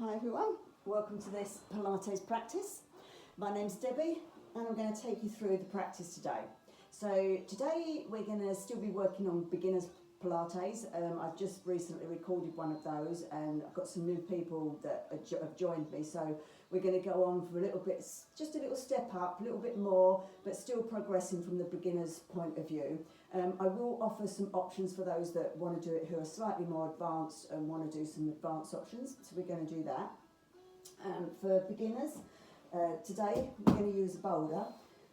Hi everyone, welcome to this Pilates practice. My name's Debbie and I'm going to take you through the practice today. So today we're going to still be working on beginners Pilates. I've just recently recorded one of those and I've got some new people that have joined me, so we're going to go on for a little bit, just a little step up, a little bit more, but still progressing from the beginner's point of view. I will offer some options for those that want to do it who are slightly more advanced and want to do some advanced options, so we're going to do that. For beginners, today we're going to use a boulder.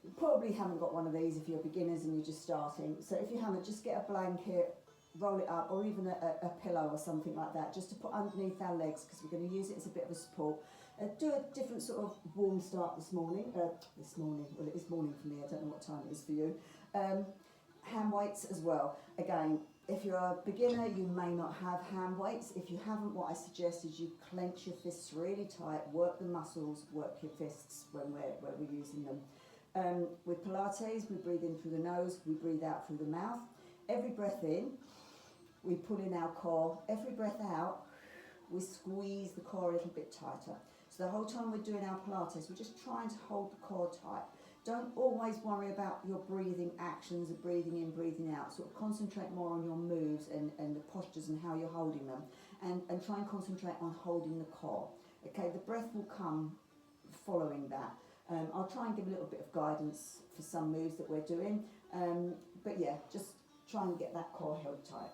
You probably haven't got one of these if you're beginners and you're just starting, so if you haven't, just get a blanket, roll it up, or even a pillow or something like that, just to put underneath our legs, because we're going to use it as a bit of a support. Do a different sort of warm start this morning. Well, it is morning for me, I don't know what time it is for you. Hand weights as well. Again, if you're a beginner, you may not have hand weights. If you haven't, what I suggest is you clench your fists really tight, work the muscles, work your fists when we're using them. With Pilates, we breathe in through the nose, we breathe out through the mouth. Every breath in, we pull in our core. Every breath out, we squeeze the core a little bit tighter. So the whole time we're doing our Pilates, we're just trying to hold the core tight. Don't always worry about your breathing actions of breathing in, breathing out. Sort of concentrate more on your moves and the postures and how you're holding them. And try and concentrate on holding the core. Okay, the breath will come following that. I'll try and give a little bit of guidance for some moves that we're doing. But yeah, just try and get that core held tight.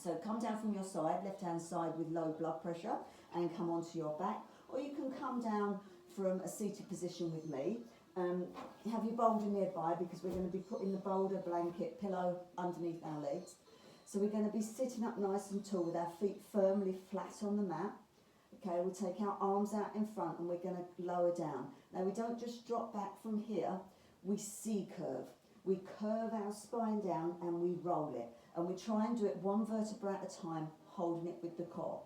So come down from your side, left hand side with low blood pressure, and come onto your back. Or you can come down from a seated position with me. Have your boulder nearby, because we're going to be putting the boulder, blanket, pillow underneath our legs. So we're going to be sitting up nice and tall with our feet firmly flat on the mat. Okay, we'll take our arms out in front and we're going to lower down. Now we don't just drop back from here, we C-curve. We curve our spine down and we roll it. And we try and do it one vertebra at a time, holding it with the core.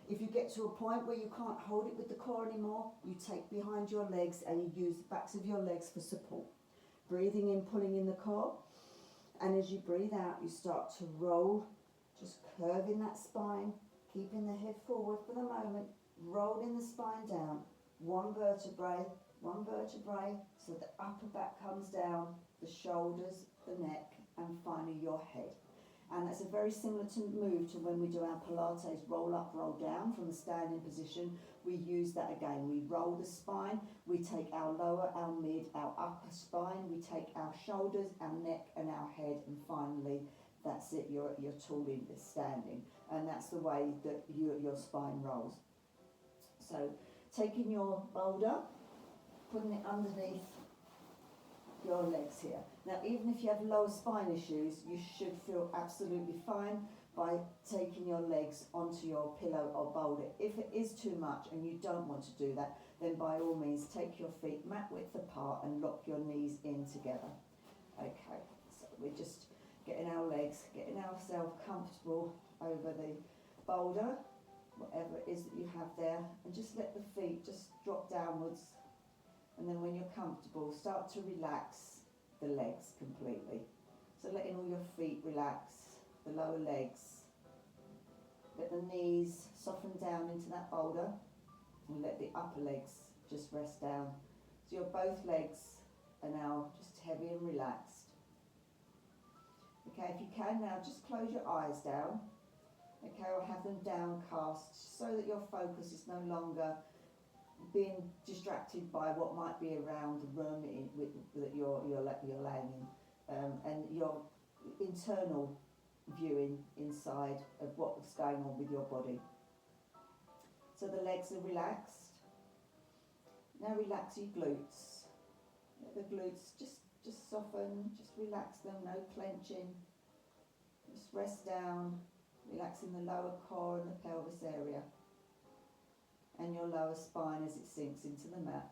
If you get to a point where you can't hold it with the core anymore, you take behind your legs and you use the backs of your legs for support. Breathing in, pulling in the core. And as you breathe out, you start to roll, just curving that spine, keeping the head forward for the moment, rolling the spine down, one vertebrae, so the upper back comes down, the shoulders, the neck, and finally your head. And that's a very similar move to when we do our Pilates roll up, roll down from the standing position. We use that again. We roll the spine, we take our lower, our mid, our upper spine, we take our shoulders, our neck and our head, and finally that's it, you're tooling is standing. And that's the way that your spine rolls. So taking your boulder, putting it underneath your legs here. Now even if you have lower spine issues, you should feel absolutely fine by taking your legs onto your pillow or boulder. If it is too much and you don't want to do that, then by all means take your feet mat width apart and lock your knees in together. Okay, so we're just getting our legs, getting ourselves comfortable over the boulder, whatever it is that you have there, and just let the feet just drop downwards. And then when you're comfortable, start to relax the legs completely. So letting all your feet relax, the lower legs. Let the knees soften down into that boulder, and let the upper legs just rest down. So your both legs are now just heavy and relaxed. Okay, if you can now, just close your eyes down. Okay, or have them downcast so that your focus is no longer being distracted by what might be around the room that you're laying in, and your internal viewing inside of what's going on with your body. So the legs are relaxed. Now relax your glutes. Let the glutes just soften, just relax them, no clenching. Just rest down, relaxing the lower core and the pelvis area, and your lower spine as it sinks into the mat.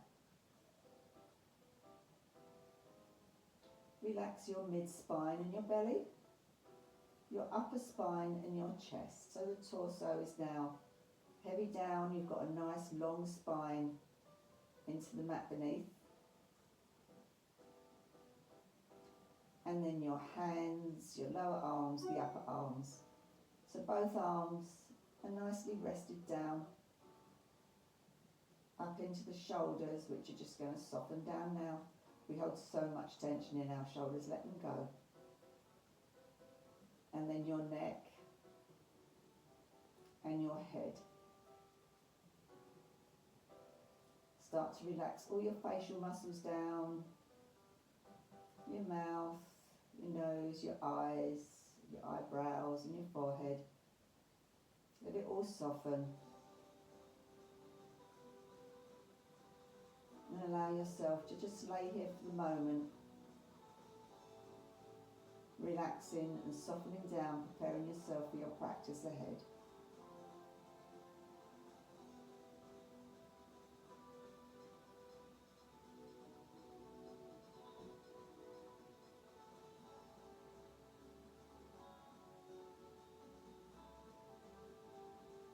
Relax your mid-spine and your belly, your upper spine and your chest. So the torso is now heavy down, you've got a nice long spine into the mat beneath. And then your hands, your lower arms, the upper arms. So both arms are nicely rested down. up into the shoulders, which are just going to soften down now. We hold so much tension in our shoulders, let them go. And then your neck and your head. Start to relax all your facial muscles down, your mouth, your nose, your eyes, your eyebrows and your forehead. Let it all soften. And allow yourself to just lay here for the moment, relaxing and softening down, preparing yourself for your practice ahead.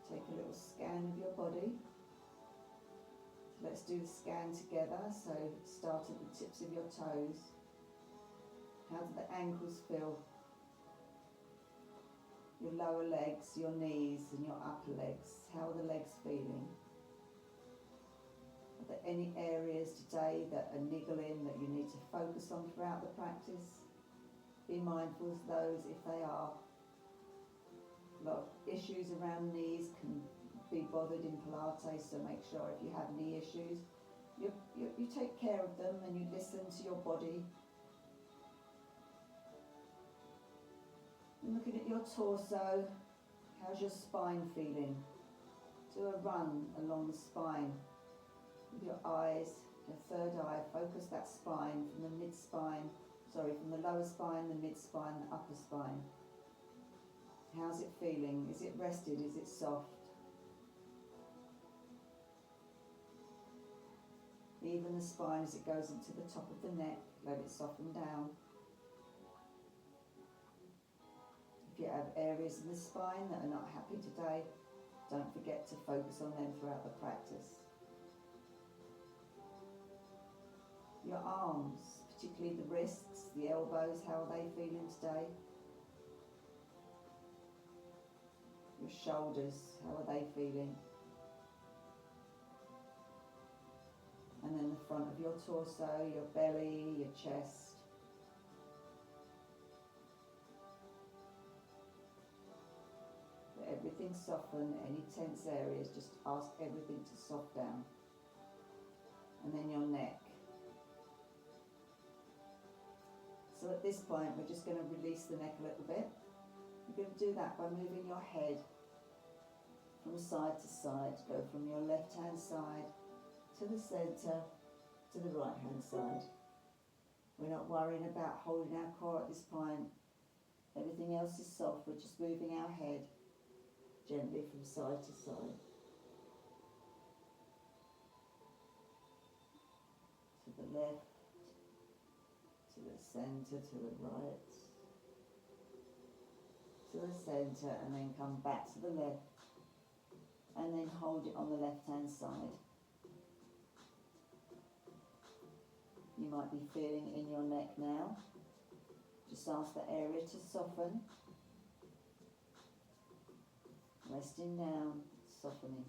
Take a little scan of your body. Let's do the scan together. So start at the tips of your toes. How do the ankles feel? Your lower legs, your knees and your upper legs. How are the legs feeling? Are there any areas today that are niggling that you need to focus on throughout the practice? Be mindful of those if they are. A lot of issues around knees can be bothered in Pilates, so make sure if you have knee issues, you take care of them and you listen to your body. And looking at your torso, how's your spine feeling? Do a run along the spine with your eyes, your third eye. Focus that spine from the mid-spine, from the lower spine, the mid-spine, the upper spine. How's it feeling? Is it rested? Is it soft? Even the spine as it goes into the top of the neck, let it soften down. If you have areas in the spine that are not happy today, don't forget to focus on them throughout the practice. Your arms, particularly the wrists, the elbows, how are they feeling today? Your shoulders, how are they feeling? And then the front of your torso, your belly, your chest. Let everything soften, any tense areas, just ask everything to soften down. And then your neck. So at this point, we're just going to release the neck a little bit. You're going to do that by moving your head from side to side. Go from your left hand side to the centre to the right hand side. We're not worrying about holding our core at this point. Everything else is soft. We're just moving our head gently from side to side. To the left, to the centre, to the right, to the centre, and then come back to the left, and then hold it on the left hand side. You might be feeling it in your neck now. Just ask the area to soften. Resting down, softening.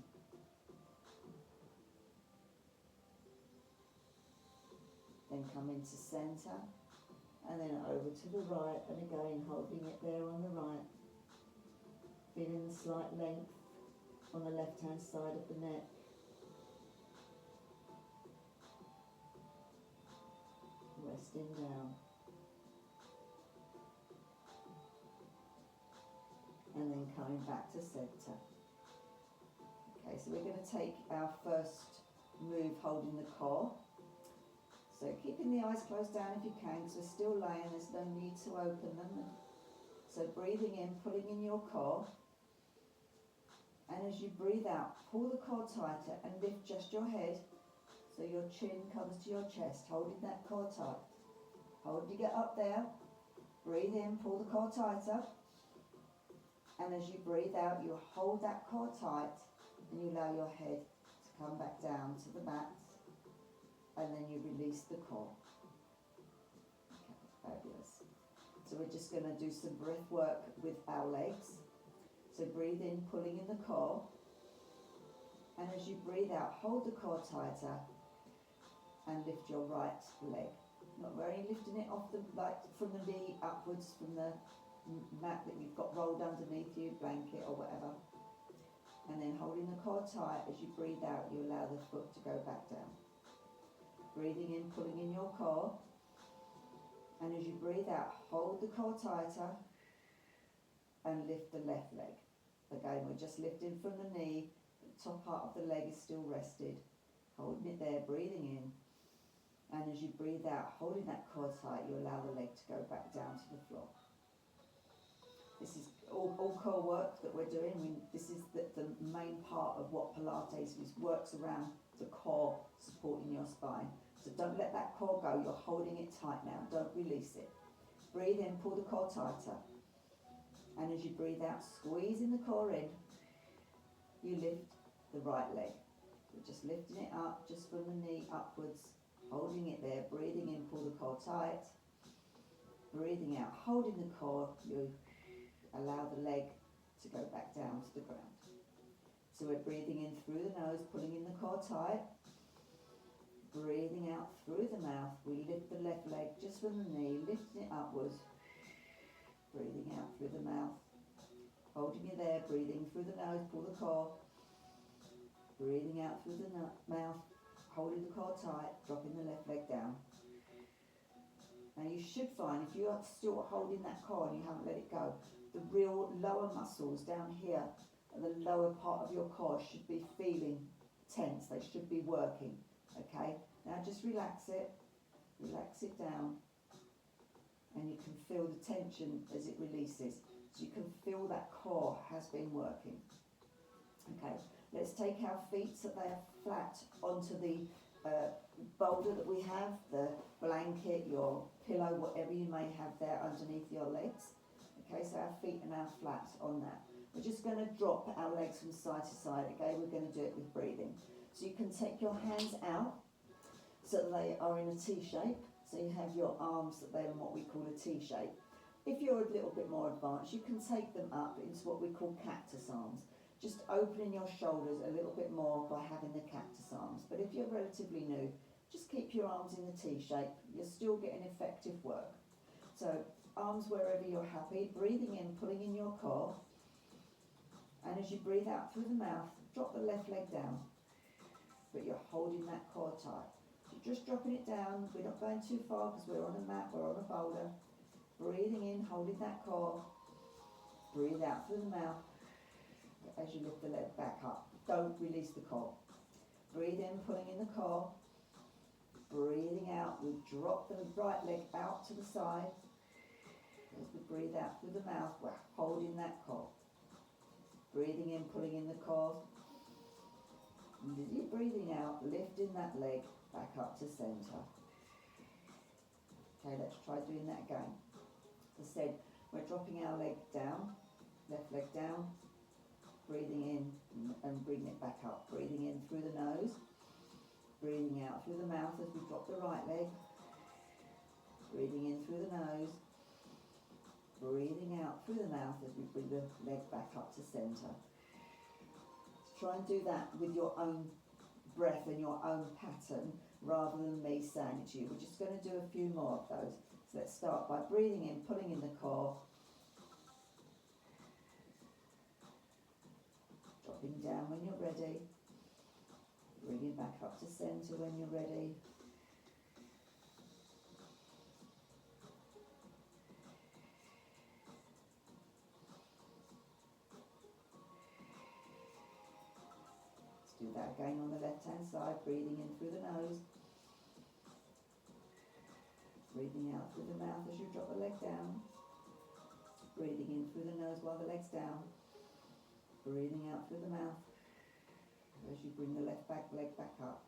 Then come into centre, and then over to the right, and again holding it there on the right. Feeling the slight length on the left hand side of the neck. Resting down. And then coming back to centre. Okay, so we're going to take our first move holding the core. So keeping the eyes closed down if you can, because we're still laying, there's no need to open them. So breathing in, pulling in your core. And as you breathe out, pull the core tighter and lift just your head so your chin comes to your chest, holding that core tight. Hold it up there. Breathe in, pull the core tighter. And as you breathe out, you hold that core tight and you allow your head to come back down to the mat. And then you release the core. Okay, fabulous. So we're just going to do some breath work with our legs. So breathe in, pulling in the core. And as you breathe out, hold the core tighter and lift your right leg. Not really lifting it off from the knee upwards, from the mat that you've got rolled underneath you, blanket or whatever. And then holding the core tight, as you breathe out, you allow the foot to go back down. Breathing in, pulling in your core. And as you breathe out, hold the core tighter and lift the left leg. Again, we're just lifting from the knee. The top part of the leg is still rested. Holding it there, breathing in. And as you breathe out, holding that core tight, you allow the leg to go back down to the floor. This is all core work that we're doing. This is the main part of what Pilates is. Works around the core, supporting your spine. So don't let that core go. You're holding it tight now. Don't release it. Breathe in, pull the core tighter. And as you breathe out, squeezing the core in, you lift the right leg. We're just lifting it up, just from the knee upwards, holding it there. Breathing in, pull the core tight. Breathing out, holding the core, you allow the leg to go back down to the ground. So we're breathing in through the nose, pulling in the core tight. Breathing out through the mouth, we lift the left leg just from the knee, lifting it upwards. Breathing out through the mouth, holding it there, breathing through the nose, pull the core. Breathing out through the mouth, holding the core tight, dropping the left leg down. Now you should find, if you are still holding that core and you haven't let it go, the real lower muscles down here at the lower part of your core should be feeling tense. They should be working. Okay, now just relax it down, and you can feel the tension as it releases. So you can feel that core has been working. Okay, let's take our feet so they are flat onto the boulder that we have, the blanket, your pillow, whatever you may have there underneath your legs. Okay, so our feet are now flat on that. We're just going to drop our legs from side to side. Okay, we're going to do it with breathing. So you can take your hands out so that they are in a T shape. So you have your arms that they're in what we call a T shape. If you're a little bit more advanced, you can take them up into what we call cactus arms. Just opening your shoulders a little bit more by having the cactus arms. But if you're relatively new, just keep your arms in the T shape. You're still getting effective work. So arms wherever you're happy, breathing in, pulling in your core. And as you breathe out through the mouth, drop the left leg down. But you're holding that core tight. So just dropping it down. We're not going too far because we're on a mat, we're on a boulder. Breathing in, holding that core. Breathe out through the mouth as you lift the leg back up. Don't release the core. Breathe in, pulling in the core. Breathing out, we drop the right leg out to the side. As we breathe out through the mouth, we're holding that core. Breathing in, pulling in the core. Breathing out, lifting that leg back up to centre. Okay, let's try doing that again. As I said, we're dropping our leg down, left leg down, breathing in and bringing it back up. Breathing in through the nose, breathing out through the mouth as we drop the right leg. Breathing in through the nose, breathing out through the mouth as we bring the leg back up to centre. Try and do that with your own breath and your own pattern rather than me saying it to you. We're just going to do a few more of those. So let's start by breathing in, pulling in the core. Dropping down when you're ready. Bringing back up to centre when you're ready. Do that again on the left hand side, breathing in through the nose, breathing out through the mouth as you drop the leg down, breathing in through the nose while the leg's down, breathing out through the mouth as you bring the left leg back up.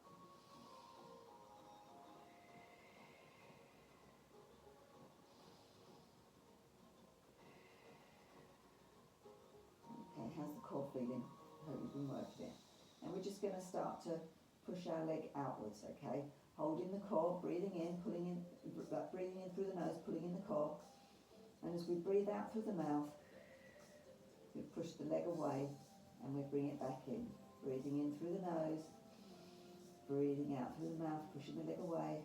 Okay, how's the core feeling? I hope you've been working it. And we're just going to start to push our leg outwards, okay? Holding the core, breathing in, pulling in, breathing in through the nose, pulling in the core. And as we breathe out through the mouth, we push the leg away and we bring it back in. Breathing in through the nose, breathing out through the mouth, pushing the leg away.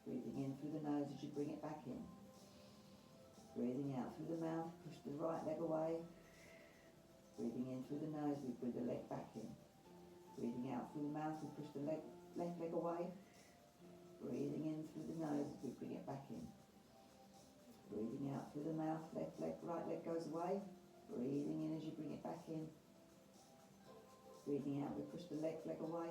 Breathing in through the nose as you bring it back in. Breathing out through the mouth, push the right leg away. Breathing in through the nose, we bring the leg back in. Breathing out through the mouth, we push the left leg away. Breathing in through the nose, we bring it back in. Breathing out through the mouth, left leg, right leg goes away. Breathing in as you bring it back in. Breathing out, we push the leg away.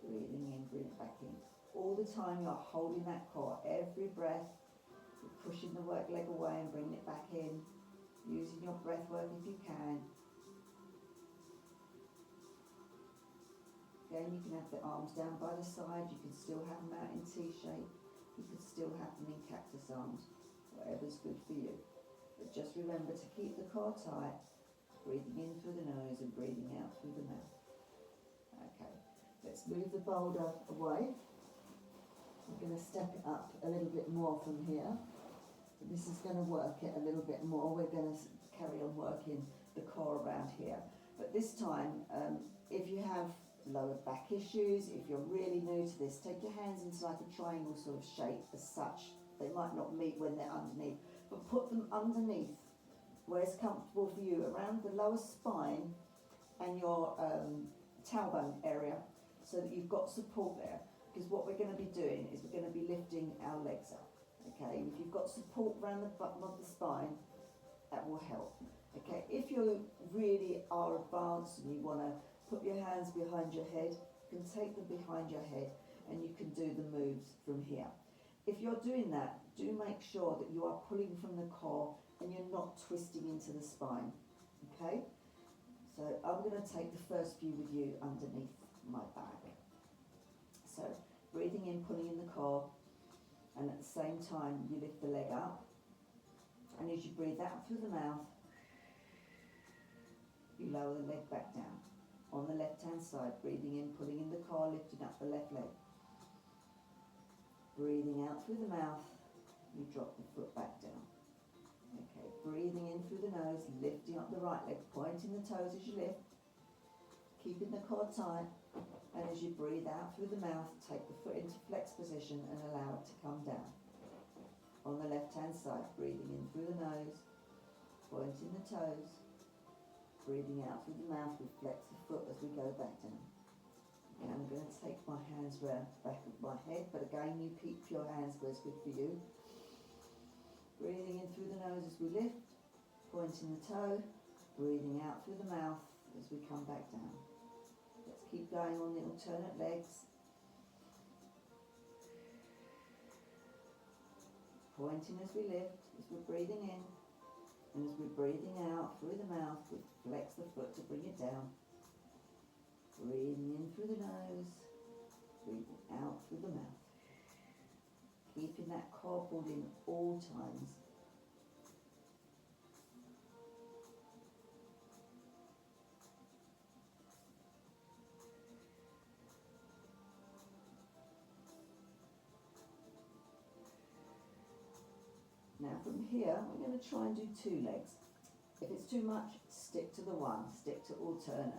Breathing in, bring it back in. All the time you're holding that core. Every breath, you're pushing the leg away and bringing it back in. Using your breath work if you can. Again, you can have the arms down by the side. You can still have them out in T shape. You can still have them in cactus arms. Whatever's good for you. But just remember to keep the core tight. Breathing in through the nose and breathing out through the mouth. Okay, let's move the boulder away. We're going to step it up a little bit more from here. This is going to work it a little bit more. We're going to carry on working the core around here. But this time, if you have lower back issues, if you're really new to this, take your hands into like a triangle sort of shape as such. They might not meet when they're underneath, but put them underneath where it's comfortable for you, around the lower spine and your tailbone area, so that you've got support there. Because what we're going to be doing is we're going to be lifting our legs up. Okay, if you've got support around the bottom of the spine, that will help. Okay, if you really are advanced and you want to put your hands behind your head, you can take them behind your head and you can do the moves from here. If you're doing that, do make sure that you are pulling from the core and you're not twisting into the spine. Okay, so I'm going to take the first few with you underneath my back. So breathing in, pulling in the core, and at the same time you lift the leg up, and as you breathe out through the mouth, you lower the leg back down. On the left hand side, breathing in, pulling in the core, lifting up the left leg. Breathing out through the mouth, you drop the foot back down. Okay, breathing in through the nose, lifting up the right leg, pointing the toes as you lift, keeping the core tight, and as you breathe out through the mouth, take the foot into flex position and allow it to come down. On the left hand side, breathing in through the nose, pointing the toes, breathing out through the mouth, we flex the foot as we go back down. And I'm going to take my hands round the back of my head, but again you keep your hands where it's good for you. Breathing in through the nose as we lift, pointing the toe, breathing out through the mouth as we come back down. Let's keep going on the alternate legs. Pointing as we lift, as we're breathing in, and as we're breathing out through the mouth, we flex the foot to bring it down. Breathing in through the nose, breathing out through the mouth. Keeping that core pulled in all times. Now from here, we're going to try and do two legs. If it's too much, stick to the one, stick to alternate.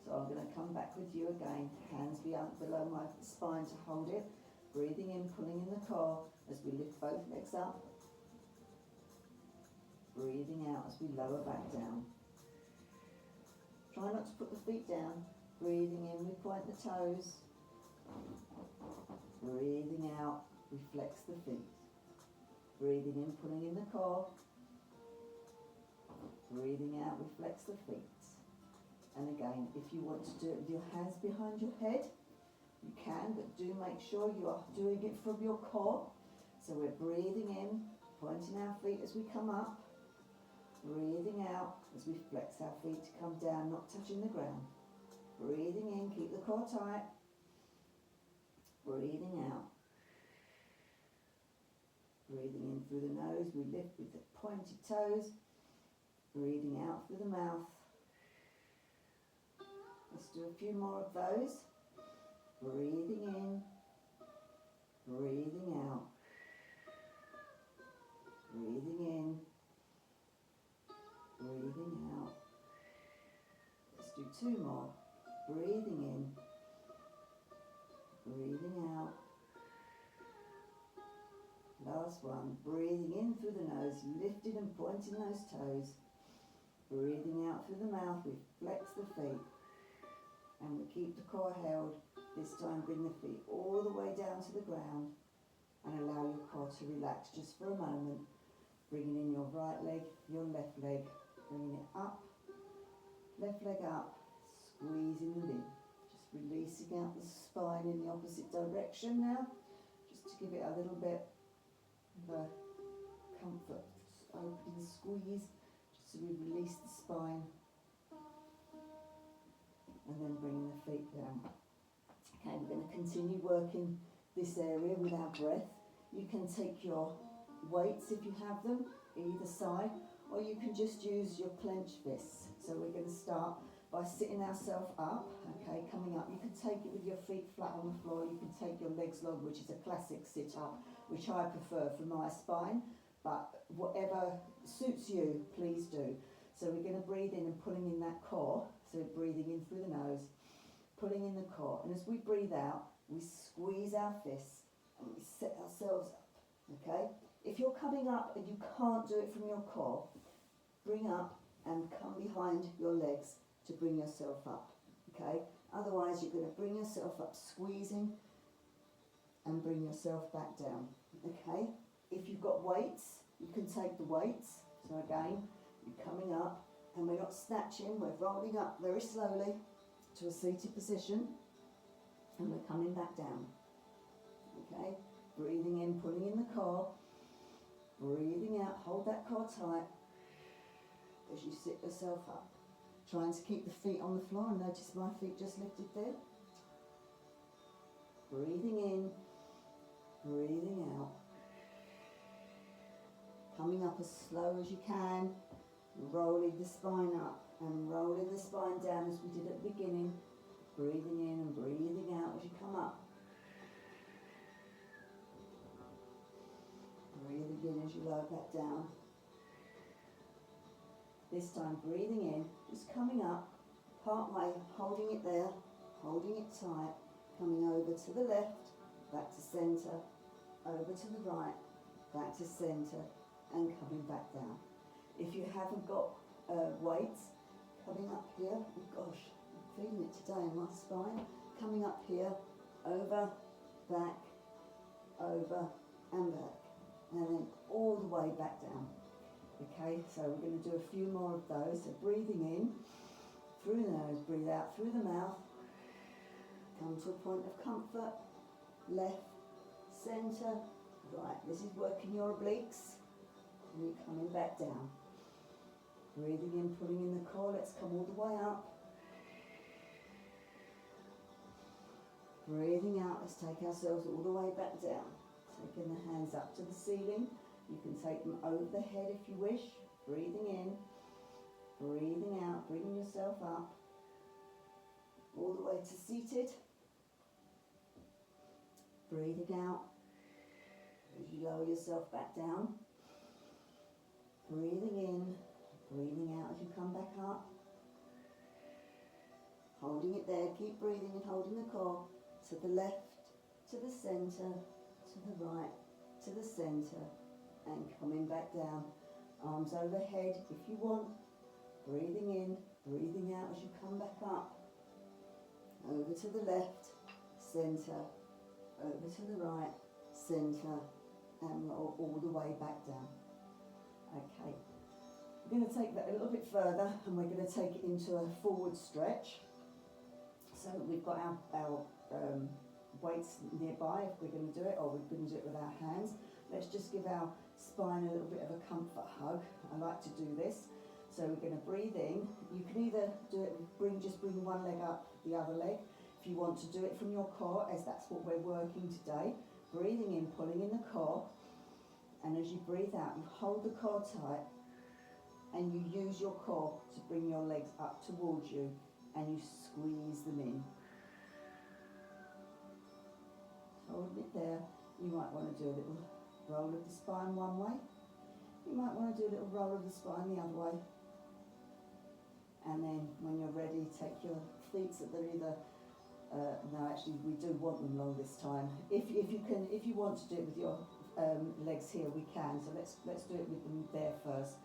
So I'm going to come back with you again, hands below my spine to hold it. Breathing in, pulling in the core as we lift both legs up. Breathing out as we lower back down. Try not to put the feet down. Breathing in, we point the toes. Breathing out, we flex the feet. Breathing in, pulling in the core. Breathing out, we flex the feet. And again, if you want to do it with your hands behind your head, you can, but do make sure you are doing it from your core. So we're breathing in, pointing our feet as we come up. Breathing out as we flex our feet to come down, not touching the ground. Breathing in, keep the core tight. Breathing out. Breathing in through the nose, we lift with the pointed toes. Breathing out through the mouth. Let's do a few more of those. Breathing in, breathing out. Breathing in, breathing out. Let's do two more. last one. Breathing in through the nose, lifting and pointing those toes. Breathing out through the mouth, we flex the feet and we keep the core held. This time bring the feet all the way down to the ground and allow your core to relax just for a moment. Bringing in your right leg, your left leg, bringing it up, left leg up, squeezing them in. Just releasing out the spine in the opposite direction now, just to give it a little bit of a comfort, opening squeeze, just so we release the spine. And then bringing the feet down. Okay, we're going to continue working this area with our breath. You can take your weights if you have them, either side, or you can just use your clenched fists. So we're going to start by sitting ourselves up, okay, coming up. You can take it with your feet flat on the floor. You can take your legs long, which is a classic sit-up, which I prefer for my spine, but whatever suits you, please do. So we're going to breathe in and pulling in that core. So breathing in through the nose, pulling in the core. And as we breathe out, we squeeze our fists and we set ourselves up, okay? If you're coming up and you can't do it from your core, bring up and come behind your legs to bring yourself up, okay? Otherwise, you're going to bring yourself up, squeezing, and bring yourself back down, okay? If you've got weights, you can take the weights. So again, you're coming up, and we're not snatching, we're rolling up very slowly to a seated position, and we're coming back down, okay? Breathing in, pulling in the core, breathing out, hold that core tight as you sit yourself up. Trying to keep the feet on the floor, and notice my feet just lifted there. Breathing in, breathing out. Coming up as slow as you can, rolling the spine up and rolling the spine down as we did at the beginning. Breathing in and breathing out as you come up. Breathing in as you lower back down. This time breathing in, just coming up, part way, holding it there, holding it tight, coming over to the left, back to centre, over to the right, back to centre, and coming back down. If you haven't got weights, coming up here, oh gosh, I'm feeling it today in my spine, coming up here, over, back, over, and back, and then all the way back down. Okay, so we're going to do a few more of those. So breathing in through the nose, breathe out through the mouth, come to a point of comfort, left, centre, right. This is working your obliques, and you're coming back down. Breathing in, pulling in the core, let's come all the way up. Breathing out, let's take ourselves all the way back down. Taking the hands up to the ceiling. You can take them over the head if you wish. Breathing in, breathing out, bringing yourself up. All the way to seated. Breathing out as you lower yourself back down. Breathing in, breathing out as you come back up. Holding it there, keep breathing and holding the core. To the left, to the centre, to the right, to the centre, and coming back down. Arms overhead if you want. Breathing in, breathing out as you come back up. Over to the left, centre, over to the right, centre, and roll all the way back down. Okay, we're going to take that a little bit further, and we're going to take it into a forward stretch. So we've got our weights nearby if we're going to do it, or we're going to do it with our hands. Let's just give our spine a little bit of a comfort hug. I like to do this. So we're going to breathe in. You can either do it, just bring one leg up, the other leg. If you want to do it from your core, as that's what we're working today. Breathing in, pulling in the core. And as you breathe out, you hold the core tight, and you use your core to bring your legs up towards you, and you squeeze them in. Hold it there. You might want to do a little roll of the spine one way. You might want to do a little roll of the spine the other way. And then when you're ready, take your feet so they're either, no actually we do want them long this time. If you want to do it with your legs here, we can. So let's do it with them there first.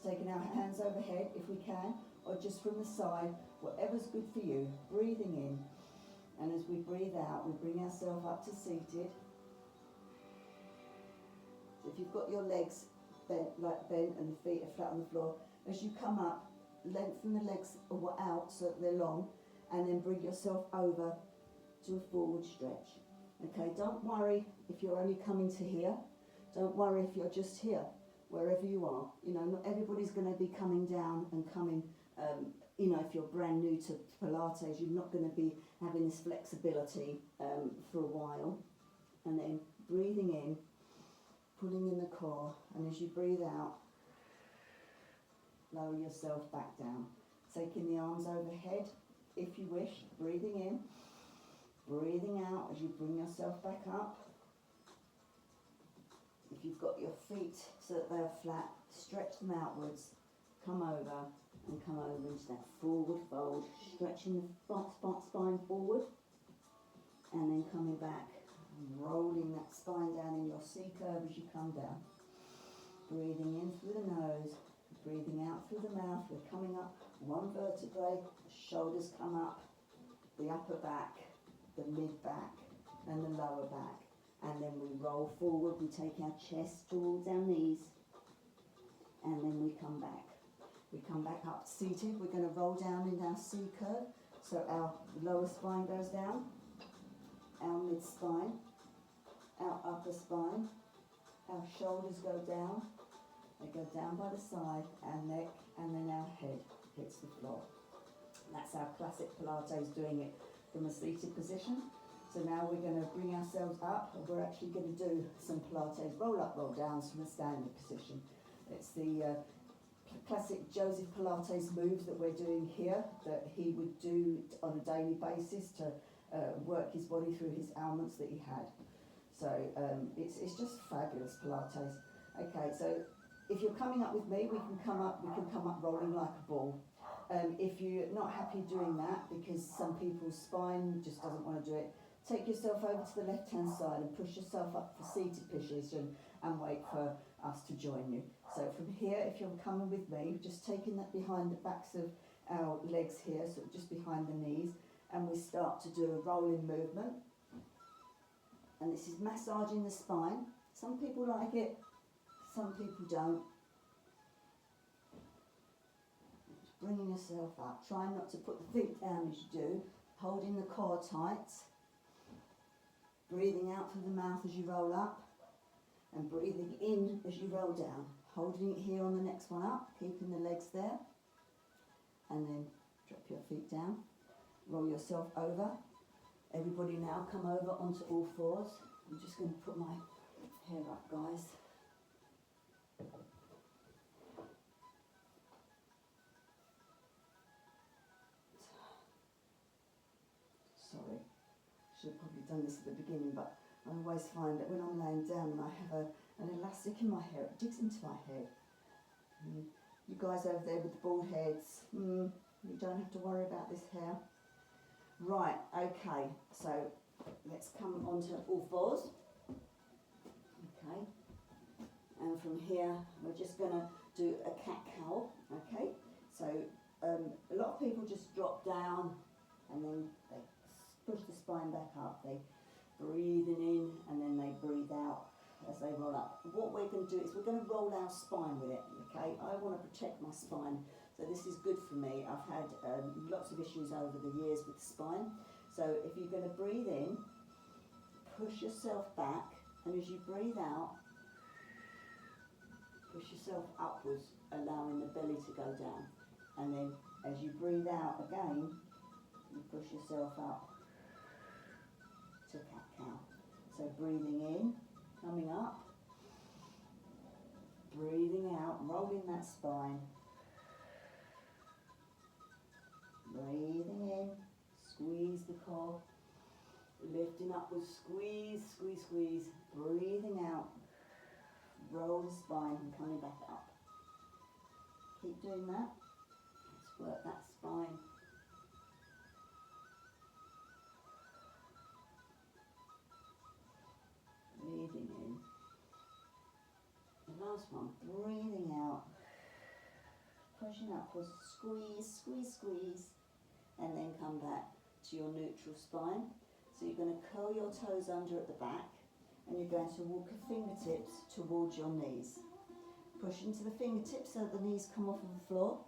So taking our hands overhead if we can, or just from the side, whatever's good for you. Breathing in, and as we breathe out, we bring ourselves up to seated. So if you've got your legs bent and the feet are flat on the floor, as you come up, lengthen the legs out so that they're long, and then bring yourself over to a forward stretch. Okay, don't worry if you're only coming to here. Don't worry if you're just here, wherever you are. You know, not everybody's going to be coming down and coming, you know, if you're brand new to Pilates, you're not going to be having this flexibility for a while. And then breathing in, pulling in the core, and as you breathe out, lower yourself back down. Taking the arms overhead, if you wish, breathing in, breathing out as you bring yourself back up. If you've got your feet so that they're flat, stretch them outwards, come over and come over into that forward fold, stretching the spine forward, and then coming back, rolling that spine down in your C curve as you come down. Breathing in through the nose, breathing out through the mouth. We're coming up one vertebrae, the shoulders come up, the upper back, the mid back, and the lower back. And then we roll forward, we take our chest towards our knees, and then we come back. We come back up seated. We're going to roll down in our C curve, so our lower spine goes down, our mid spine, our upper spine, our shoulders go down, they go down by the side, our neck, and then our head hits the floor. That's our classic Pilates, doing it from a seated position. So now we're going to bring ourselves up, and we're actually going to do some Pilates roll up, roll downs from a standing position. It's the classic Joseph Pilates moves that we're doing here, that he would do on a daily basis to work his body through his ailments that he had. So it's just fabulous Pilates. Okay, so if you're coming up with me, we can come up rolling like a ball. If you're not happy doing that, because some people's spine just doesn't want to do it, take yourself over to the left-hand side and push yourself up for seated position and wait for us to join you. So from here, if you're coming with me, just taking that behind the backs of our legs here, so just behind the knees, and we start to do a rolling movement. And this is massaging the spine. Some people like it, some people don't. Just bringing yourself up. Try not to put the feet down as you do, holding the core tight. Breathing out through the mouth as you roll up, and breathing in as you roll down. Holding it here on the next one up, keeping the legs there. And then drop your feet down. Roll yourself over. Everybody now come over onto all fours. I'm just going to put my hair up, guys. Sorry, should have probably done this at the beginning, but I always find that when I'm laying down and I have an elastic in my hair, it digs into my head. You guys over there with the bald heads, you don't have to worry about this hair. Right, okay, so let's come onto all fours. Okay, and from here we're just going to do a cat-cow. Okay, so a lot of people just drop down and then they push the spine back up. They breathing in and then they breathe out as they roll up. What we're going to do is we're going to roll our spine with it. Okay, I want to protect my spine. So this is good for me. I've had lots of issues over the years with the spine. So if you're going to breathe in, push yourself back, and as you breathe out, push yourself upwards, allowing the belly to go down. And then as you breathe out again, you push yourself up to cat-cow. So breathing in, coming up, breathing out, rolling that spine. Breathing in, squeeze the core, lifting upwards, squeeze, squeeze, squeeze, breathing out, roll the spine and coming back up. Keep doing that. Let's work that spine. Breathing in, pushing upwards, squeeze, squeeze, squeeze, and then come back to your neutral spine. So you're going to curl your toes under at the back, and you're going to walk your fingertips towards your knees. Push into the fingertips so the knees come off of the floor.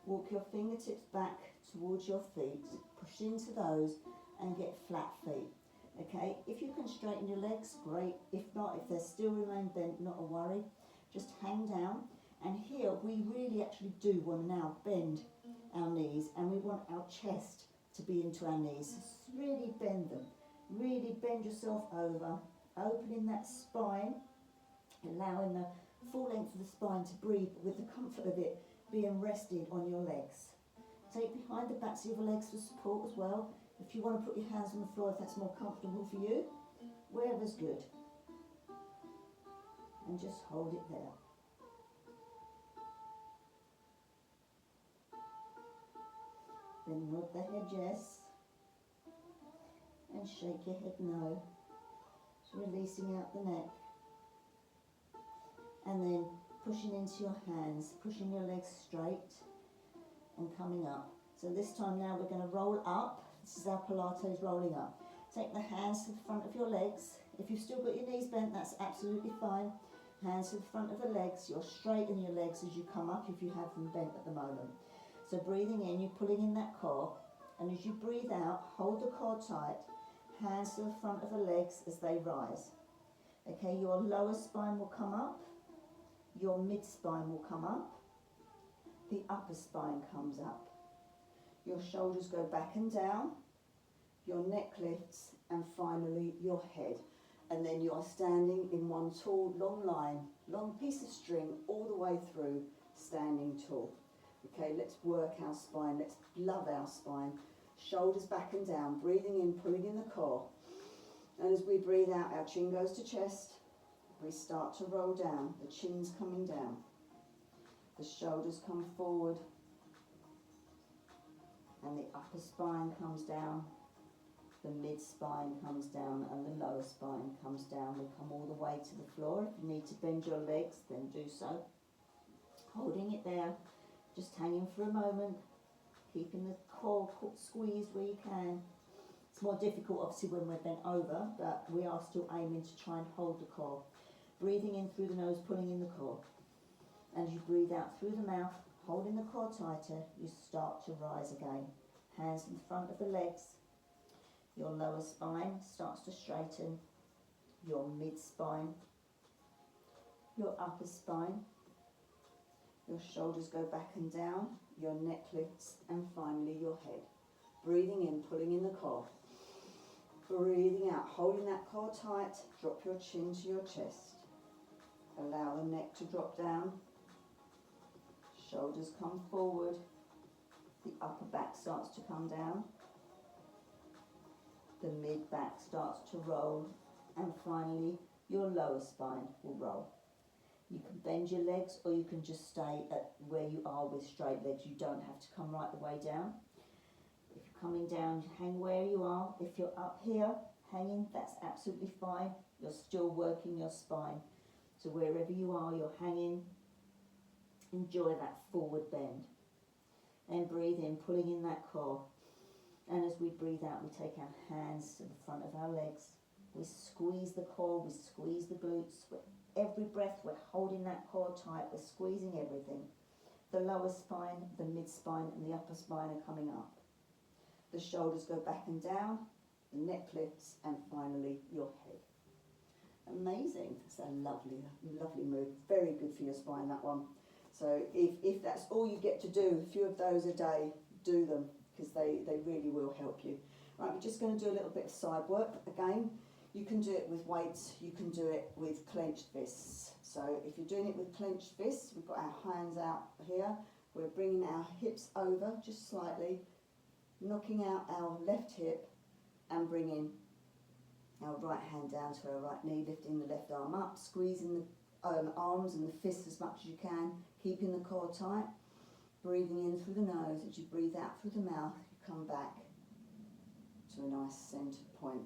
Walk your fingertips back towards your feet, push into those and get flat feet. Okay, if you can straighten your legs, great. If not, if they still remain bent, not a worry. Just hang down, and here we really actually do want to now bend our knees, and we want our chest to be into our knees. So really bend them. Really bend yourself over, opening that spine, allowing the full length of the spine to breathe with the comfort of it being rested on your legs. Take behind the backs of your legs for support as well. If you want to put your hands on the floor, if that's more comfortable for you, wherever's good. And just hold it there. Then nod the head yes, and shake your head no. So releasing out the neck. And then pushing into your hands, pushing your legs straight and coming up. So this time now we're going to roll up. This is our Pilates rolling up. Take the hands to the front of your legs. If you've still got your knees bent, that's absolutely fine. Hands to the front of the legs. You'll straighten your legs as you come up if you have them bent at the moment. So breathing in, you're pulling in that core. And as you breathe out, hold the core tight. Hands to the front of the legs as they rise. Okay, your lower spine will come up. Your mid spine will come up. The upper spine comes up. Your shoulders go back and down. Your neck lifts, and finally your head. And then you're standing in one tall, long line, long piece of string all the way through, standing tall. Okay, let's work our spine. Let's love our spine. Shoulders back and down, breathing in, pulling in the core. And as we breathe out, our chin goes to chest. We start to roll down, the chin's coming down. The shoulders come forward. And the upper spine comes down. The mid spine comes down and the lower spine comes down. We come all the way to the floor. If you need to bend your legs, then do so. Holding it there, just hanging for a moment, keeping the core squeezed where you can. It's more difficult obviously when we're bent over, but we are still aiming to try and hold the core. Breathing in through the nose, pulling in the core. And as you breathe out through the mouth, holding the core tighter, you start to rise again. Hands in front of the legs. Your lower spine starts to straighten. Your mid spine. Your upper spine. Your shoulders go back and down. Your neck lifts, and finally your head. Breathing in, pulling in the core. Breathing out, holding that core tight. Drop your chin to your chest. Allow the neck to drop down. Shoulders come forward. The upper back starts to come down. The mid back starts to roll. And finally, your lower spine will roll. You can bend your legs, or you can just stay at where you are with straight legs. You don't have to come right the way down. If you're coming down, hang where you are. If you're up here, hanging, that's absolutely fine. You're still working your spine. So wherever you are, you're hanging. Enjoy that forward bend. And breathe in, pulling in that core. And as we breathe out, we take our hands to the front of our legs. We squeeze the core, we squeeze the glutes. Every breath, we're holding that core tight, we're squeezing everything. The lower spine, the mid spine, and the upper spine are coming up. The shoulders go back and down, the neck lifts, and finally your head. Amazing. It's a lovely, lovely move. Very good for your spine, that one. So if that's all you get to do, a few of those a day, do them, because they really will help you. Right, we're just going to do a little bit of side work. Again, you can do it with weights, you can do it with clenched fists. So if you're doing it with clenched fists, we've got our hands out here. We're bringing our hips over just slightly, knocking out our left hip and bringing our right hand down to our right knee, lifting the left arm up, squeezing the arms and the fists as much as you can, keeping the core tight, breathing in through the nose. As you breathe out through the mouth, you come back to a nice centered point.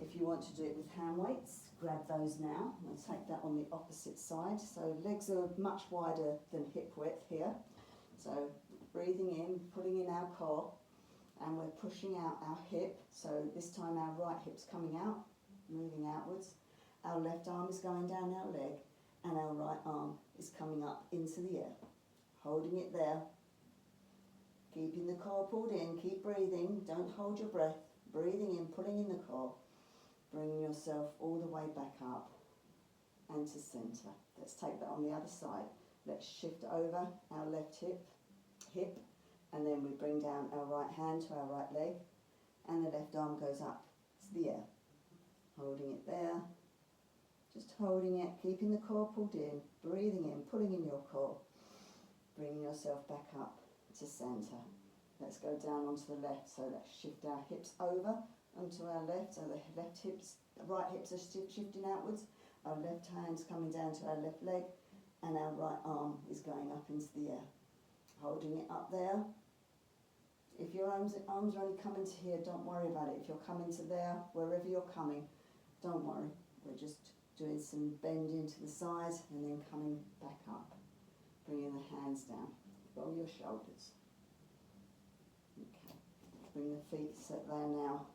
If you want to do it with hand weights, grab those now. I'm going to take that on the opposite side. So legs are much wider than hip width here. So breathing in, pulling in our core, and we're pushing out our hip. So this time our right hip's coming out, moving outwards. Our left arm is going down our leg, and our right arm is coming up into the air. Holding it there, keeping the core pulled in, keep breathing, don't hold your breath. Breathing in, pulling in the core, bringing yourself all the way back up and to centre. Let's take that on the other side. Let's shift over our left hip, and then we bring down our right hand to our right leg, and the left arm goes up to the air. Holding it there, just holding it, keeping the core pulled in, breathing in, pulling in your core, bringing yourself back up to centre. Let's go down onto the left, so let's shift our hips over onto our left, so the right hips are shifting outwards, our left hand's coming down to our left leg, and our right arm is going up into the air. Holding it up there. If your arms are only coming to here, don't worry about it. If you're coming to there, wherever you're coming, don't worry. We're just doing some bending to the sides and then coming back up. Bringing the hands down. Roll your shoulders. Okay. Bring the feet so they're now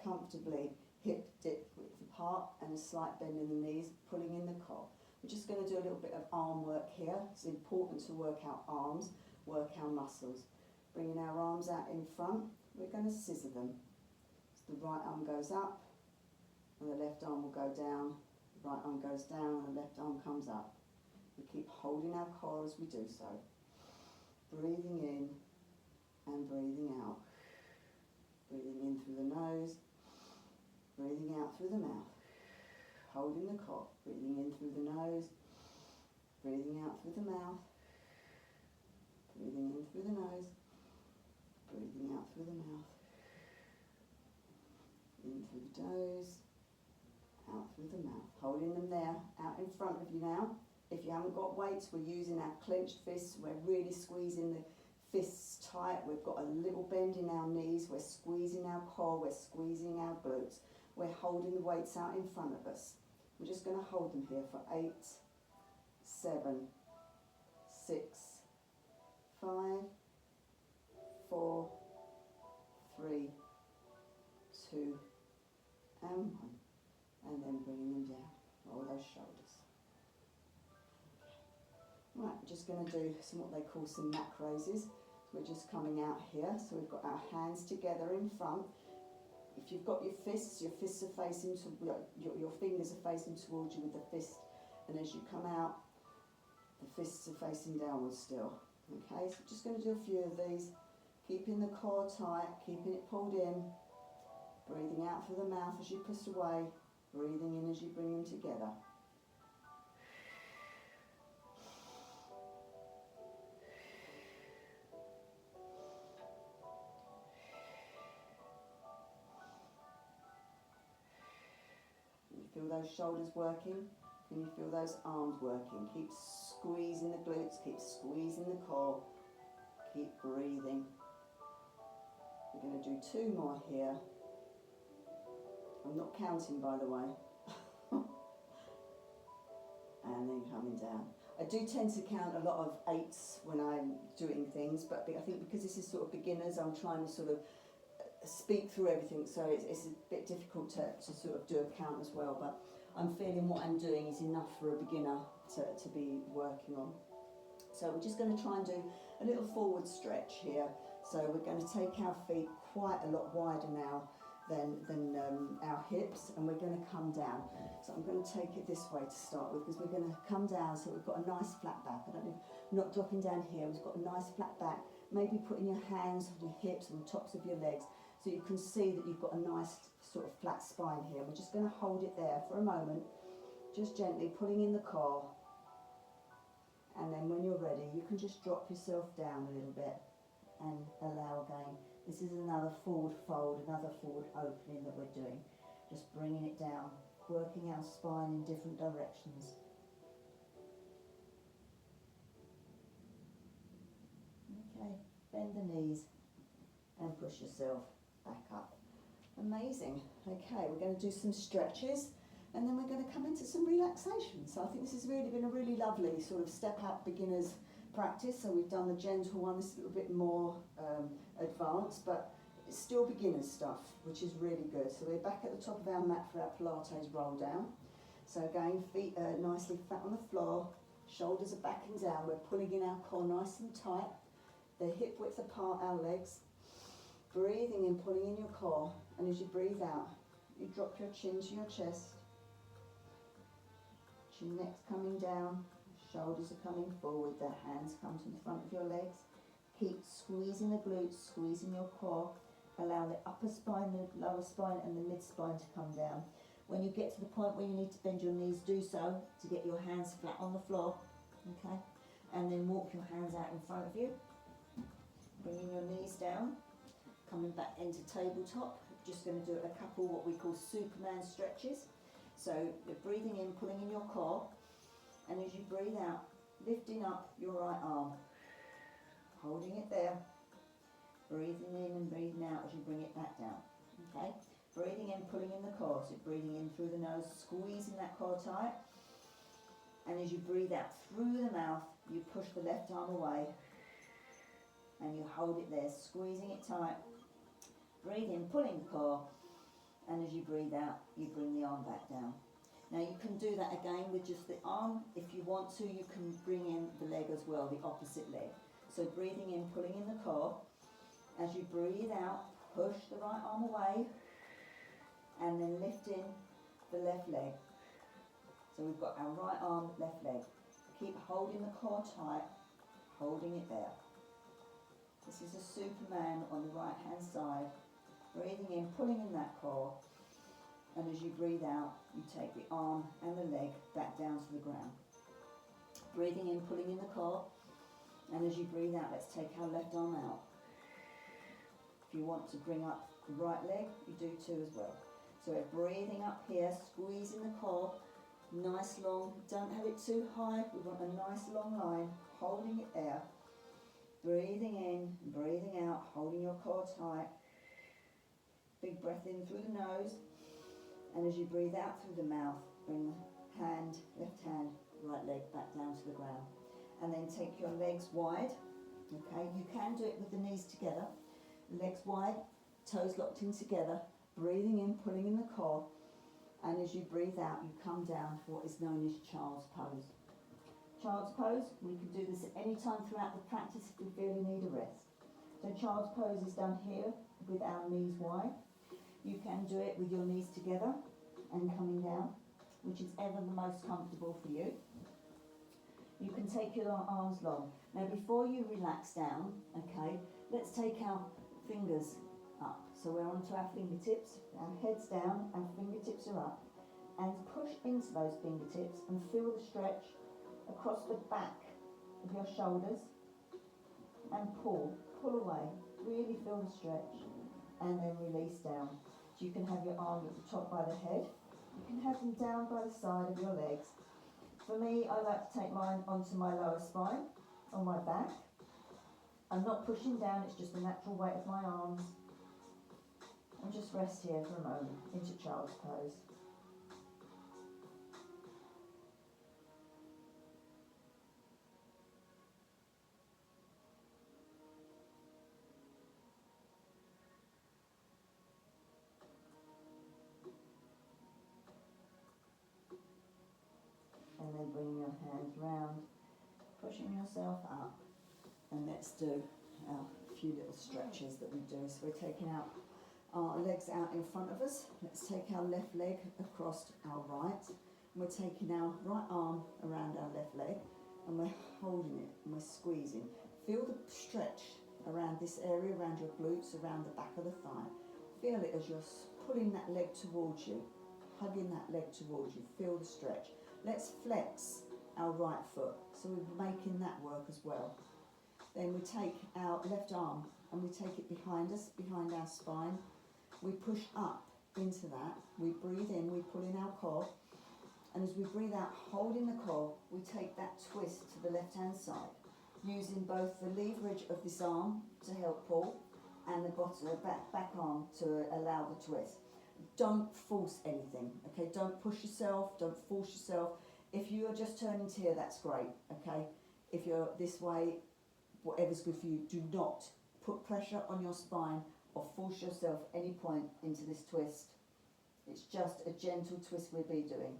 comfortably hip dip width apart and a slight bend in the knees, pulling in the core. We're just going to do a little bit of arm work here. It's important to work our arms, work our muscles. Bringing our arms out in front, we're going to scissor them. So the right arm goes up and the left arm will go down. The right arm goes down and the left arm comes up. We keep holding our core as we do so. Breathing in and breathing out. Breathing in through the nose, breathing out through the mouth. Holding the core, breathing in through the nose, breathing out through the mouth, breathing in through the nose, breathing out through the mouth, in through the nose, out through the mouth. Holding them there, out in front of you now. If you haven't got weights, we're using our clenched fists. We're really squeezing the fists tight. We've got a little bend in our knees. We're squeezing our core. We're squeezing our glutes. We're holding the weights out in front of us. We're just going to hold them here for 8, 7, 6, 5, 4, 3, 2, and 1. And then bringing them down. Roll those shoulders. Okay. Right, we're just going to do what they call some mat raises. So we're just coming out here. So we've got our hands together in front. If you've got your fists are facing to your fingers are facing towards you with the fist, and as you come out, the fists are facing downwards still. Okay, so just going to do a few of these, keeping the core tight, keeping it pulled in, breathing out through the mouth as you push away, breathing in as you bring them together. Feel those shoulders working? Can you feel those arms working? Keep squeezing the glutes, keep squeezing the core, keep breathing. We're going to do 2 more here. I'm not counting, by the way. And then coming down. I do tend to count a lot of 8s when I'm doing things, but I think because this is sort of beginners, I'm trying to sort of speak through everything, so it's a bit difficult to sort of do a count as well, but I'm feeling what I'm doing is enough for a beginner to be working on. So we're just going to try and do a little forward stretch here. So we're going to take our feet quite a lot wider now than our hips, and we're going to come down. So I'm going to take it this way to start with, because we're going to come down so we've got a nice flat back. I don't know, not dropping down here, we've got a nice flat back, maybe putting your hands on your hips and the tops of your legs, so you can see that you've got a nice sort of flat spine here. We're just going to hold it there for a moment, just gently pulling in the core. And then when you're ready, you can just drop yourself down a little bit and allow again. This is another forward fold, another forward opening that we're doing. Just bringing it down, working our spine in different directions. Okay, bend the knees and push yourself back up. Amazing. Okay, we're going to do some stretches and then we're going to come into some relaxation. So I think this has really been a really lovely sort of step up beginners practice, so we've done the gentle one. This is a little bit more advanced, but it's still beginner stuff, which is really good. So we're back at the top of our mat for our Pilates roll down. So again, feet are nicely flat on the floor, shoulders are backing down, we're pulling in our core nice and tight, they're hip width apart, our legs. Breathing in, pulling in your core, and as you breathe out, you drop your chin to your chest. Chin neck's coming down, shoulders are coming forward, the hands come to the front of your legs. Keep squeezing the glutes, squeezing your core. Allow the upper spine, the lower spine and the mid spine to come down. When you get to the point where you need to bend your knees, do so to get your hands flat on the floor, okay? And then walk your hands out in front of you. Bringing your knees down, coming back into tabletop. Just going to do a couple what we call Superman stretches. So you're breathing in, pulling in your core, and as you breathe out, lifting up your right arm, holding it there, breathing in and breathing out as you bring it back down, okay? Breathing in, pulling in the core, so breathing in through the nose, squeezing that core tight, and as you breathe out through the mouth, you push the left arm away, and you hold it there, squeezing it tight. Breathe in, pulling the core, and as you breathe out, you bring the arm back down. Now you can do that again with just the arm. If you want to, you can bring in the leg as well, the opposite leg. So breathing in, pulling in the core. As you breathe out, push the right arm away, and then lifting the left leg. So we've got our right arm, left leg. Keep holding the core tight, holding it there. This is a Superman on the right hand side. Breathing in, pulling in that core, and as you breathe out, you take the arm and the leg back down to the ground. Breathing in, pulling in the core, and as you breathe out, let's take our left arm out. If you want to bring up the right leg, you do too as well. So we're breathing up here, squeezing the core, nice long, don't have it too high, we want a nice long line, holding it there. Breathing in, breathing out, holding your core tight. Big breath in through the nose, and as you breathe out through the mouth, bring the hand, left hand, right leg back down to the ground. And then take your legs wide, okay? You can do it with the knees together. Legs wide, toes locked in together, breathing in, pulling in the core, and as you breathe out, you come down to what is known as child's pose. Child's pose, we can do this at any time throughout the practice if we feel you need a rest. So child's pose is done here with our knees wide. You can do it with your knees together and coming down, which is ever the most comfortable for you. You can take your arms long. Now before you relax down, okay, let's take our fingers up. So we're onto our fingertips, our head's down, our fingertips are up, and push into those fingertips and feel the stretch across the back of your shoulders, and pull away, really feel the stretch, and then release down. So you can have your arms at the top by the head, you can have them down by the side of your legs. For me, I like to take mine onto my lower spine, on my back. I'm not pushing down, it's just the natural weight of my arms. And just rest here for a moment into child's pose. And then bring your hands round, pushing yourself up. And let's do our few little stretches that we do. So we're taking out our legs out in front of us. Let's take our left leg across our right. And we're taking our right arm around our left leg, and we're holding it and we're squeezing. Feel the stretch around this area, around your glutes, around the back of the thigh. Feel it as you're pulling that leg towards you, hugging that leg towards you. Feel the stretch. Let's flex our right foot, so we're making that work as well. Then we take our left arm and we take it behind us, behind our spine. We push up into that. We breathe in, we pull in our core. And as we breathe out, holding the core, we take that twist to the left-hand side, using both the leverage of this arm to help pull and the bottom, back arm to allow the twist. Don't force anything, okay? Don't push yourself, don't force yourself. If you are just turning to here, that's great, okay? if you're this way, whatever's good for you. Do not put pressure on your spine or force yourself any point into this twist. It's just a gentle twist we'll be doing.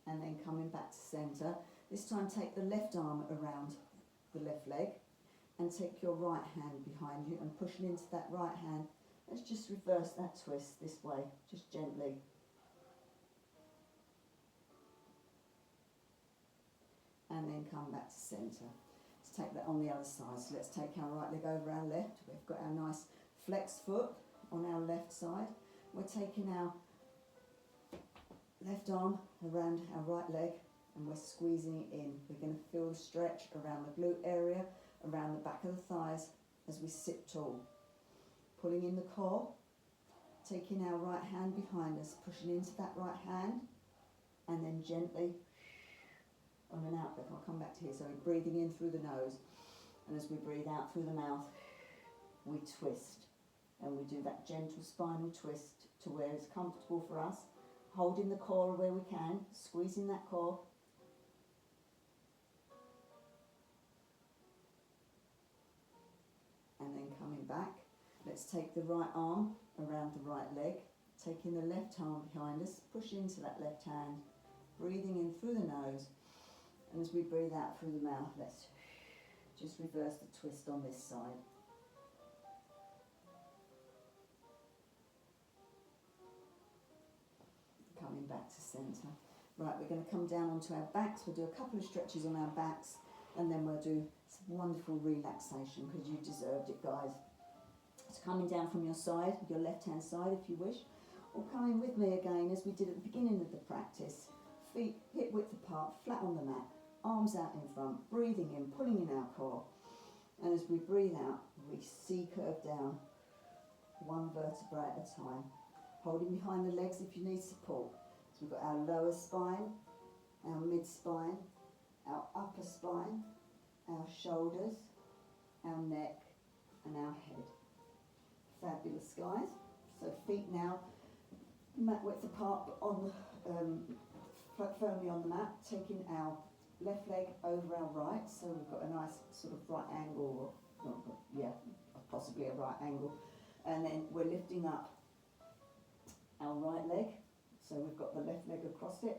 And then coming back to centre. This time take the left arm around the left leg and take your right hand behind you and pushing into that right hand. Let's just reverse that twist this way, just gently. And then come back to centre. Let's take that on the other side. So let's take our right leg over our left. We've got our nice flexed foot on our left side. We're taking our left arm around our right leg and we're squeezing it in. We're going to feel the stretch around the glute area, around the back of the thighs as we sit tall. Pulling in the core, taking our right hand behind us, pushing into that right hand, and then gently on an out breath. I'll come back to here. So we're breathing in through the nose, and as we breathe out through the mouth, we twist. And we do that gentle spinal twist to where it's comfortable for us, holding the core where we can, squeezing that core. And then coming back. Let's take the right arm around the right leg, taking the left arm behind us, push into that left hand, breathing in through the nose, and as we breathe out through the mouth, let's just reverse the twist on this side. Coming back to centre. Right, we're going to come down onto our backs. We'll do a couple of stretches on our backs, and then we'll do some wonderful relaxation because you deserved it, guys. So coming down from your side, your left-hand side if you wish, or coming with me again as we did at the beginning of the practice. Feet hip width apart, flat on the mat, arms out in front, breathing in, pulling in our core. And as we breathe out, we C-curve down, one vertebrae at a time. Holding behind the legs if you need support. So we've got our lower spine, our mid-spine, our upper spine, our shoulders, our neck, and our head. Fabulous, guys. So feet now mat width apart, but on firmly on the mat, taking our left leg over our right, so we've got a nice sort of right angle, or possibly a right angle, and then we're lifting up our right leg, so we've got the left leg across it,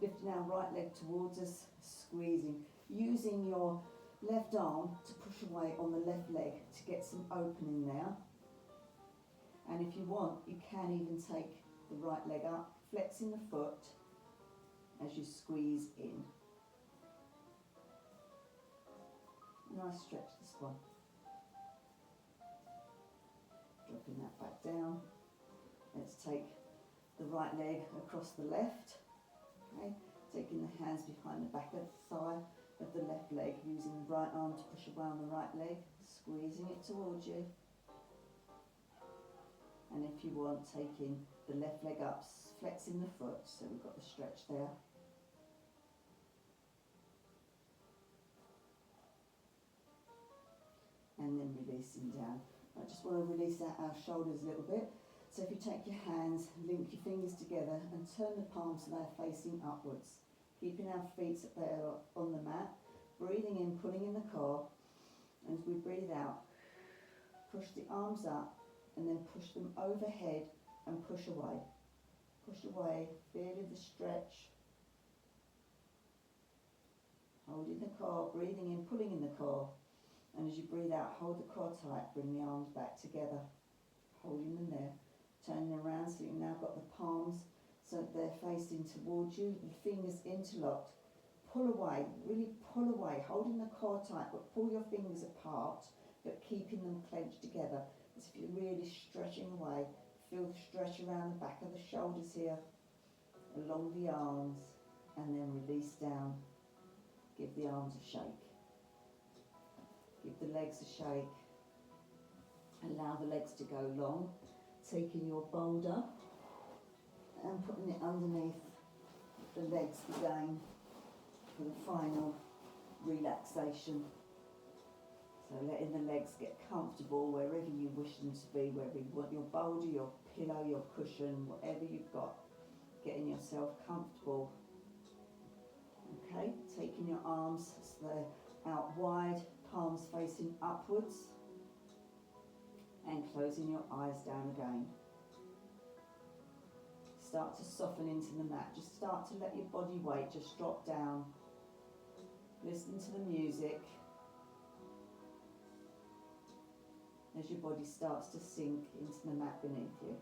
lifting our right leg towards us, squeezing, using your left arm to push away on the left leg to get some opening there. And if you want, you can even take the right leg up, flexing the foot as you squeeze in. Nice stretch this one. Dropping that back down. Let's take the right leg across the left. Okay, taking the hands behind the back of the thigh of the left leg, using the right arm to push away on the right leg, squeezing it towards you. And if you want, taking the left leg up, flexing the foot, so we've got the stretch there. And then releasing down. I just want to release out our shoulders a little bit. So if you take your hands, link your fingers together and turn the palms so they're facing upwards. Keeping our feet there on the mat, breathing in, pulling in the core. And as we breathe out, push the arms up and then push them overhead and push away. Push away, feeling the stretch. Holding the core, breathing in, pulling in the core. And as you breathe out, hold the core tight, bring the arms back together. Holding them there. Turning around so you've now got the palms so that they're facing towards you, the fingers interlocked. Pull away, really pull away, holding the core tight, but pull your fingers apart, but keeping them clenched together. As if you're really stretching away. Feel the stretch around the back of the shoulders here, along the arms, and then release down. Give the arms a shake. Give the legs a shake. Allow the legs to go long. Taking your boulder and putting it underneath the legs again for the final relaxation. So letting the legs get comfortable wherever you wish them to be, wherever you want your boulder, your pillow, your cushion, whatever you've got. Getting yourself comfortable. Okay, taking your arms so they're out wide, palms facing upwards, and closing your eyes down again. Start to soften into the mat. Just start to let your body weight just drop down. Listen to the music as your body starts to sink into the mat beneath you.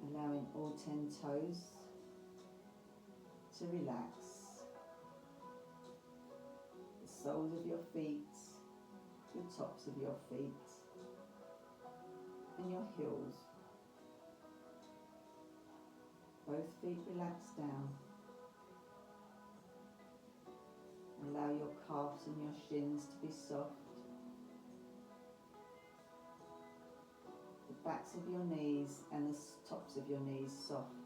Allowing all 10 toes to relax. The soles of your feet, the tops of your feet, and your heels. Both feet relax down. Allow your calves and your shins to be soft. The backs of your knees and the tops of your knees soft.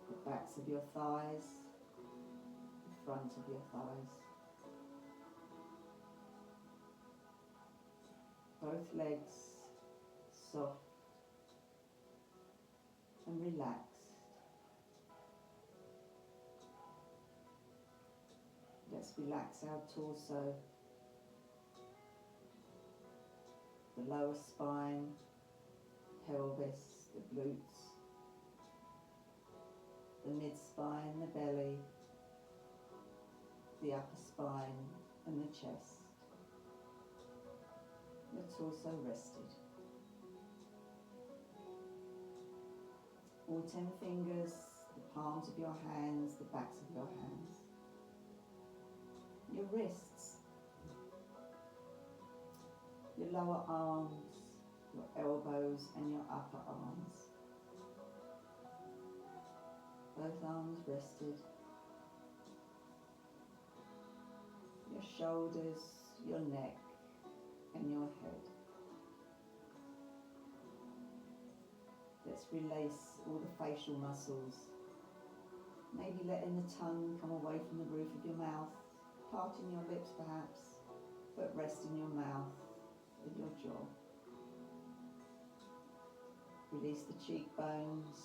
The backs of your thighs, the front of your thighs. Both legs soft and relaxed. Let's relax our torso, the lower spine, pelvis, the glutes, the mid-spine, the belly, the upper spine and the chest. Your torso rested. All 10 fingers, the palms of your hands, the backs of your hands. Your wrists, your lower arms, your elbows and your upper arms. Both arms rested. Your shoulders, your neck and your head. Let's release all the facial muscles. Maybe letting the tongue come away from the roof of your mouth, parting your lips perhaps, but resting your mouth with your jaw. Release the cheekbones,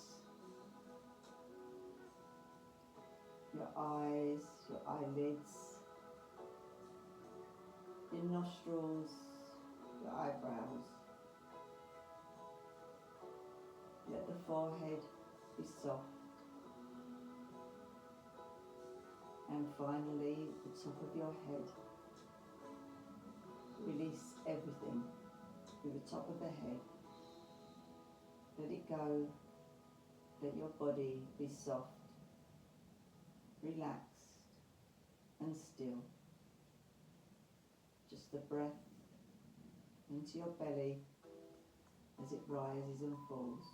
your eyes, your eyelids, your nostrils, your eyebrows. Let the forehead be soft. And finally, the top of your head. Release everything through the top of the head. Let it go. Let your body be soft, relaxed and still. Just the breath into your belly as it rises and falls.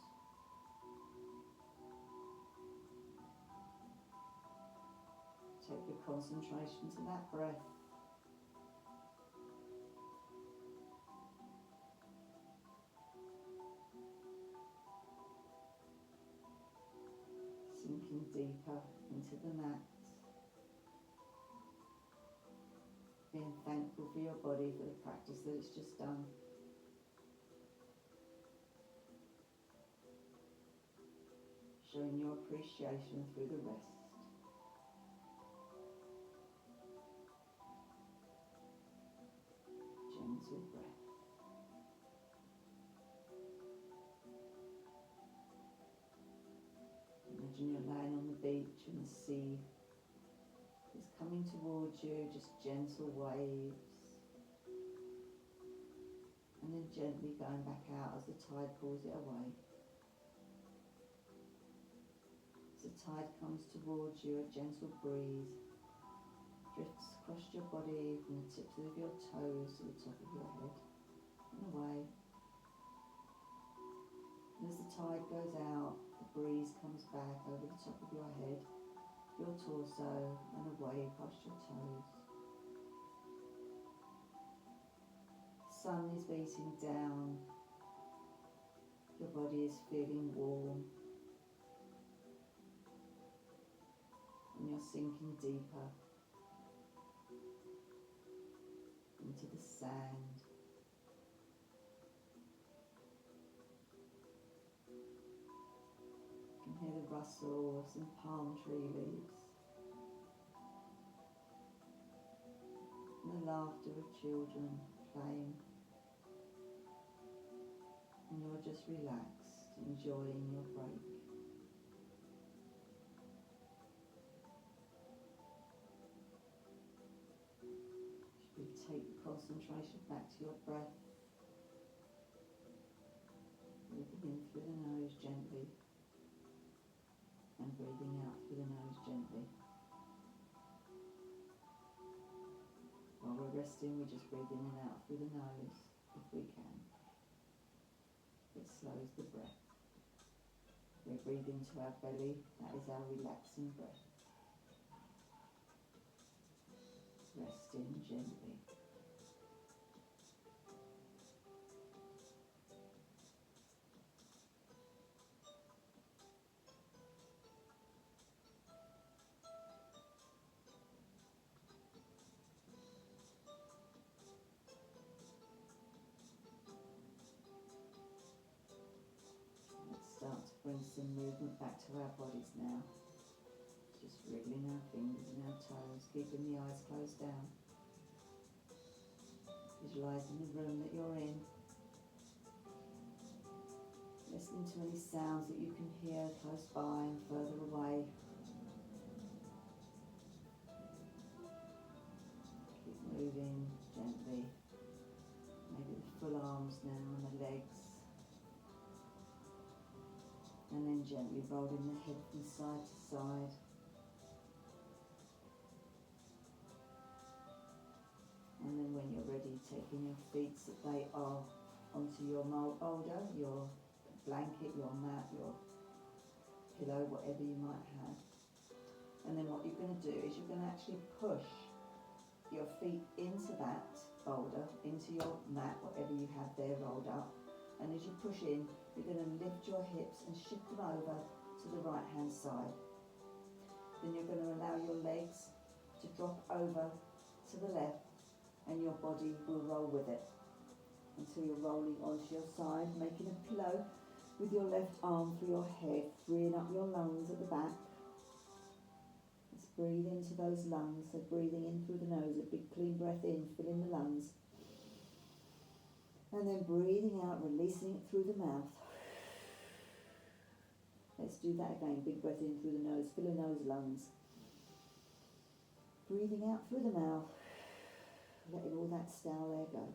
Take your concentration to that breath. Sinking deeper into the mat. Being thankful for your body for the practice that it's just done. Showing your appreciation through the rest. Gentle breath. Imagine you're lying on the beach and the sea is coming towards you, just gentle waves. And then gently going back out as the tide pulls it away. As the tide comes towards you, a gentle breeze drifts across your body from the tips of your toes to the top of your head and away. And as the tide goes out, the breeze comes back over the top of your head, your torso and away past your toes. The sun is beating down, your body is feeling warm and you're sinking deeper into the sand. You can hear the rustle of some palm tree leaves. And the laughter of children playing. And you're just relaxed, enjoying your break. You take the concentration back to your breath. Breathing in through the nose gently and breathing out through the nose gently. While we're resting, we just breathe in and out through the nose if we can. It slows the breath. We breathe into our belly, that is our relaxing breath. Resting gently. Start to bring some movement back to our bodies now. Just wriggling our fingers and our toes, keeping the eyes closed down. Visualising the room that you're in. Listening to any sounds that you can hear close by and further away. Keep moving gently. Maybe the full arms now and the legs. And then gently rolling the head from side to side. And then when you're ready, taking your feet that they are onto your boulder, your blanket, your mat, your pillow, whatever you might have. And then what you're going to do is you're going to actually push your feet into that boulder, into your mat, whatever you have there rolled up. And as you push in, you're going to lift your hips and shift them over to the right hand side. Then you're going to allow your legs to drop over to the left and your body will roll with it until you're rolling onto your side, making a pillow with your left arm for your head, freeing up your lungs at the back. Let's breathe into those lungs, so breathing in through the nose, a big clean breath in, filling the lungs. And then breathing out, releasing it through the mouth. Let's do that again. Big breath in through the nose, filling those lungs. Breathing out through the mouth, letting all that stale air go.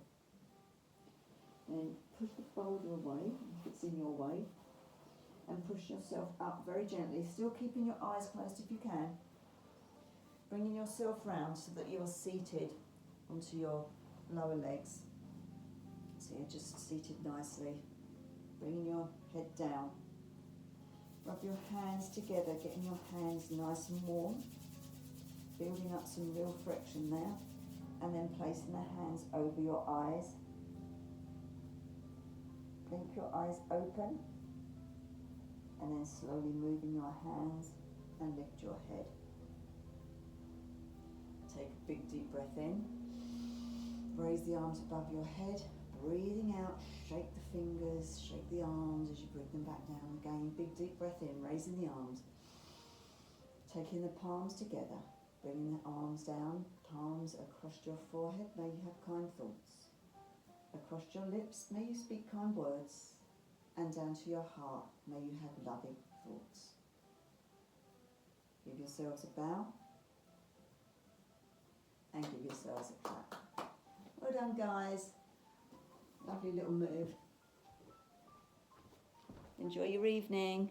And push the boulder away, if it's in your way. And push yourself up very gently, still keeping your eyes closed if you can. Bringing yourself round so that you're seated onto your lower legs. So you're just seated nicely, bringing your head down. Rub your hands together, getting your hands nice and warm, building up some real friction there, and then placing the hands over your eyes. Blink your eyes open, and then slowly moving your hands and lift your head. Take a big deep breath in, raise the arms above your head. Breathing out, shake the fingers, shake the arms as you bring them back down. Again, big deep breath in, raising the arms. Taking the palms together, bringing the arms down, palms across your forehead, may you have kind thoughts. Across your lips, may you speak kind words. And down to your heart, may you have loving thoughts. Give yourselves a bow. And give yourselves a clap. Well done, guys. Lovely little move. Enjoy your evening.